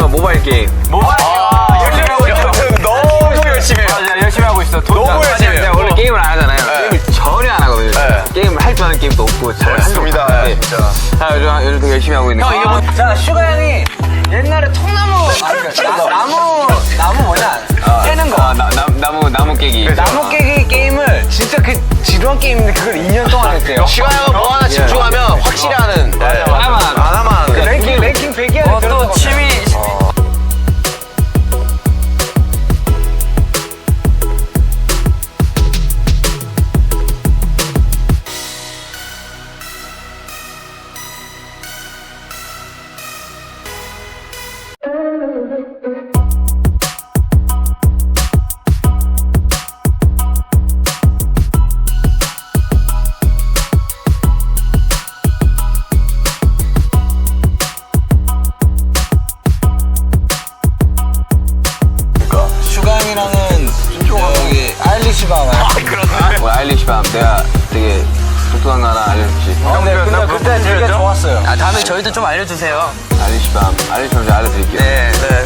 모바일 게임. 너무 열심히 해요. 맞아, 열심히 하고 있어. 너무 열심히 해요. 내가 원래 게임을 안 하잖아요. 게임을 전혀 안 하거든요. 게임을 할 줄 아는 게임도 없고 잘 맞습니다. 진짜. 요즘 되게 열심히 하고 있는 거. 이게 뭐, 자, 슈가 형이 옛날에 통나무, 나무 뭐냐? 깨는 거. 나무 깨기. 나무 깨기 게임을 진짜 그 지루한 게임인데 그걸 2년 동안 했대요. 시간 형은 뭐 하나 집중하면 확실히 하는. 하나만 하나만. 랭킹 100이 또 취미. 슈가 형이랑은 여기 아일리시 밤 아일리시 밤 내가 되게 독특한 거 하나 알려줄지. 근데 그때 되게 좋았어요. 다음에 저희도 좀 알려주세요. 아일리시 밤 제가 알려드릴게요. 네.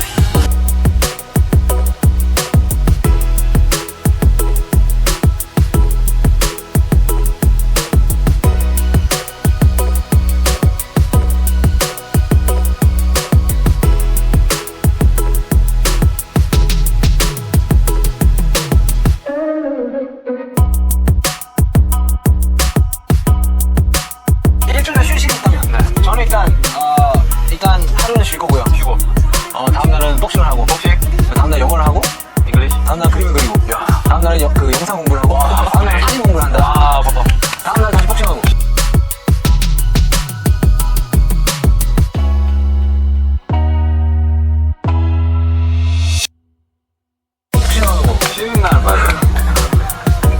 일주일에 휴식이 있다면 저는 일단 하루는 쉴 거고요. 쉬고. 다음날은 복싱을 하고 다음날 영어를 하고 잉글리시. 다음날 그림을 그리고 다음날은 그 영상 공부를 하고 다음날 사진 공부를 한다. 바빠. 다음날 다시 복싱하고. 복싱하고. 쉬는 날 맞아.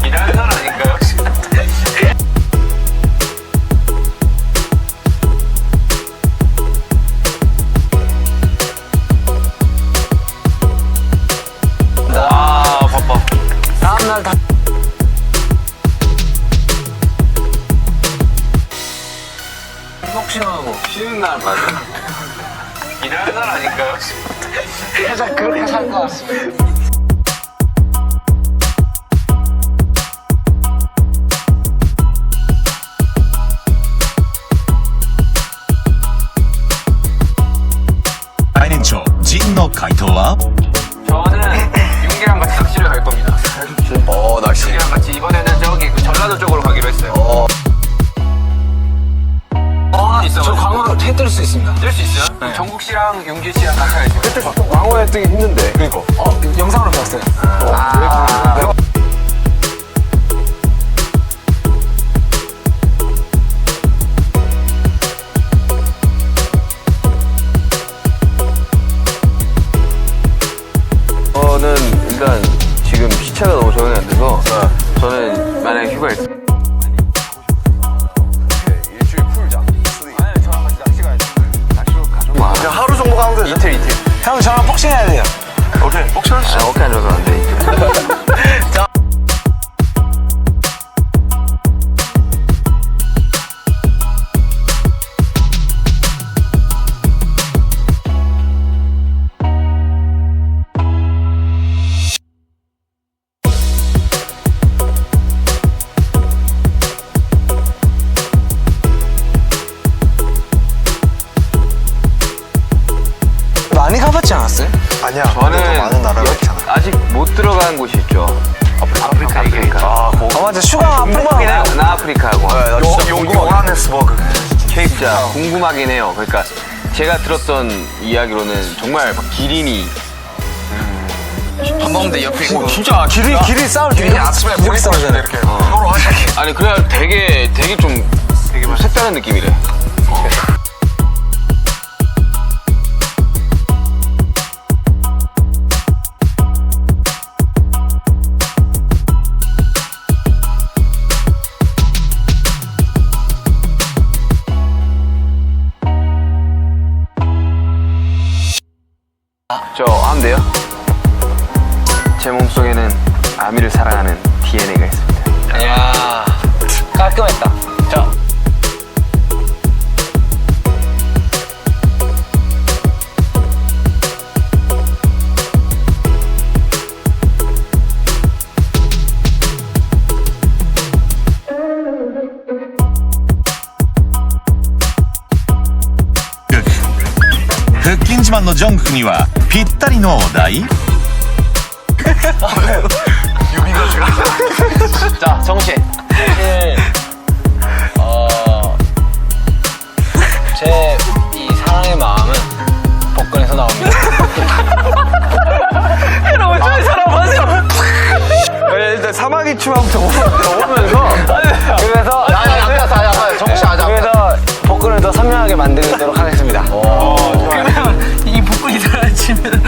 일하는 날 아닐까요? 바빠. 다음날 다 복싱하고. 쉬는 날 맞아. 일하는 날 아닐까요? 살짝 그렇게 살 것 같습니다.最年長ジンの回答は 저는 윤기랑 같이 낚시를 갈 겁니다. 낚시. 윤기랑 같이 이번에는 저기 그 전라도 쪽으로 가기로 했어요. 저 광어로 해 뜰 수 있습니다. 뜰 수 있어요? 네. 정국 씨랑 윤기 씨랑 같이 가야죠. 광어에 뜨기 힘든데. 그니까. 영상으로 봤어요. 저는 일단 지금 시차가 너무 적응이 안 돼서 저는 만약에 휴가 있어. 일주일 풀자. 아니 저랑 같이 낚시 가야죠. 낚시로 가죠. 그냥 하루 정도 가면 되죠. 이틀. 형 저랑 복싱해야 돼요. 오케이. 복싱하시죠. 어깨 안 좋아서 안 돼. 자. 똑같지 않았어요? 아니야. 저는 더 많은 나라가 있잖아. 아직 못 들어간 곳이 있죠. 아프리카. 아, 뭐. 맞아. 슈가 아프리카긴 해요. 나 아프리카하고. 요하네스버그. 케이프자 궁금하긴 해요. 그러니까 제가 들었던 이야기로는 정말 막 기린이 한번데 옆에 있고. 진짜 길이 싸울 때 아침에 이렇게 싸우잖아요. 이렇게 서로 하시게. 아니 그래 되게 좀 색다른 느낌이래. 저 하면 돼요? 제 몸속에는 아미를 사랑하는 DNA가 있습니다. 이야, 깔끔했다. 자.腹筋自慢のジョンクにはぴったりのお題 유비가 지금. 자, 정신. 제 이 사랑의 마음은 복근에서 나옵니다. 여러분, 저희 사랑 마세요. 일단 사마귀 춤 한번 더 보면서 그래서 정신 하자. 그래서 복근을 더 선명하게 만들도록 하겠습니다. 그러면 이 복근이 사라지면.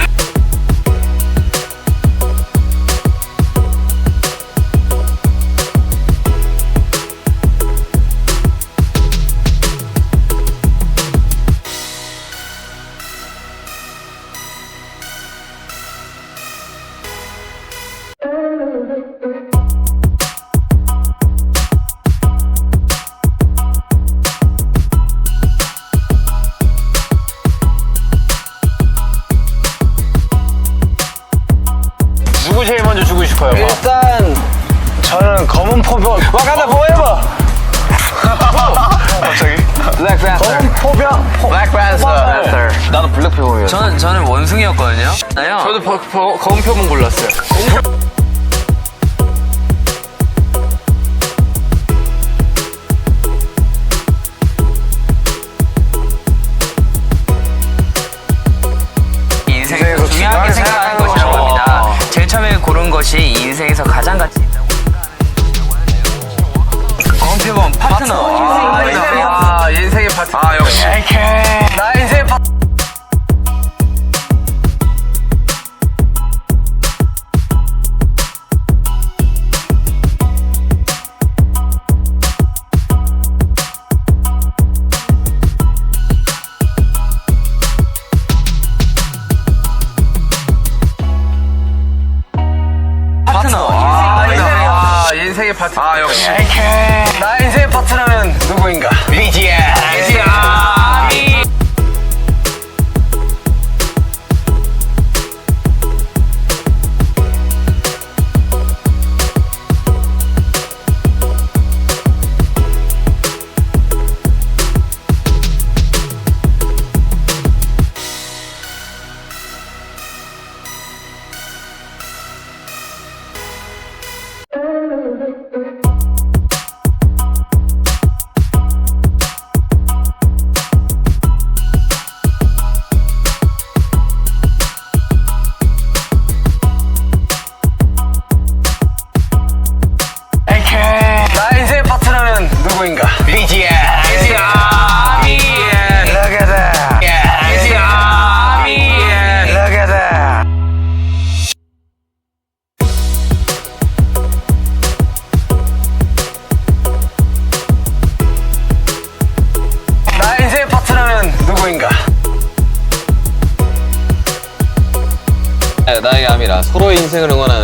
누구 제일 먼저 주고 싶어요? 일단 저는 검은 포병 와간다 포에버. 갑자기? 블랙 팬서. 검은 포병 블랙 팬서. 나는 블랙 표범이었어. 저는 원숭이였거든요. 나요. 저도 검은 표범 골랐어요. 인생에서 중요하게 생각하는 것이라고 합니다. 제일 처음에 고른 것이 인생에서 가장 가치 있다고 생각하는 검표범 파트너. 인생의 파트. 아, 역시. 나 인생 파. 인생의 파트. 아, 역시. 나 인생 파트너면 누구인가? BTS. 나 인생 파트너면 누구인가? BTS. Look at that. Look at that. 나 인생 파트너면 누구인가? 나에게 아미라 서로의 인생을 응원하는